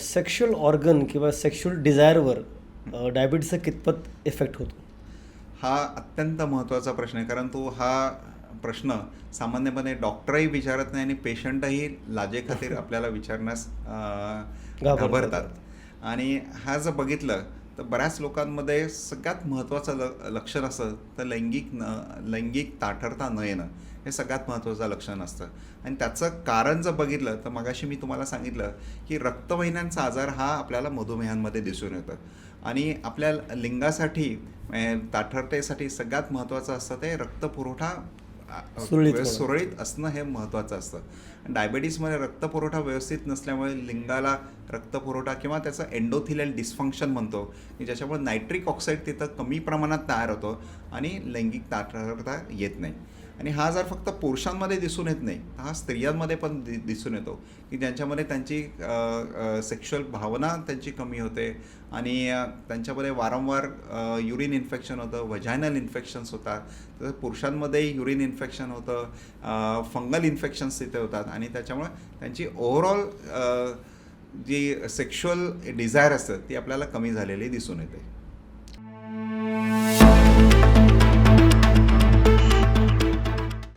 Sexual organ किंवा sexual डिझायरवर डायबिटीसचा कितपत effect होतो? हा अत्यंत महत्त्वाचा प्रश्न आहे, कारण तो हा प्रश्न सामान्यपणे डॉक्टरही विचारत नाही आणि पेशंटही लाजेखातीर आपल्याला विचारण्यास घाबरतात. घाबरतात. आणि हा जर बघितलं तर बऱ्याच लोकांमध्ये सगळ्यात महत्त्वाचं लक्षण असतं तर लैंगिक ताठरता न येणं हे सगळ्यात महत्त्वाचं लक्षण असतं. आणि त्याचं कारण जर बघितलं तर मगाशी मी तुम्हाला सांगितलं की रक्तवाहिन्यांचा आजार हा आपल्याला मधुमेहांमध्ये दिसून येतं. आणि आपल्या लिंगासाठी ताठरतेसाठी सगळ्यात महत्त्वाचं असतं ते रक्तपुरवठा सुरळीत होणं. सुरळीत असणं हे महत्त्वाचं असतं. डायबेटीसमध्ये रक्तपुरवठा व्यवस्थित नसल्यामुळे लिंगाला रक्तपुरवठा किंवा त्याचं एंडोथिलियल डिस्फंक्शन म्हणतो की ज्याच्यामुळे नायट्रिक ऑक्साईड तिथं कमी प्रमाणात तयार होतो आणि लैंगिक ताठरता येत नाही. आणि हा आजार फक्त पुरुषांमध्ये दिसून येत नाही, हा स्त्रियांमध्ये पण दिसून येतो की ज्यांच्यामध्ये त्यांची सेक्शुअल भावना त्यांची कमी होते आणि त्यांच्यामध्ये वारंवार युरिन इन्फेक्शन होतं, व्हजायनल इन्फेक्शन्स होतात. तर पुरुषांमध्ये युरिन इन्फेक्शन होतं, फंगल इन्फेक्शन्स तिथे होतात आणि त्याच्यामुळे त्यांची ओव्हरऑल जी सेक्शुअल डिझायर असतं ती आपल्याला कमी झालेली दिसून येते.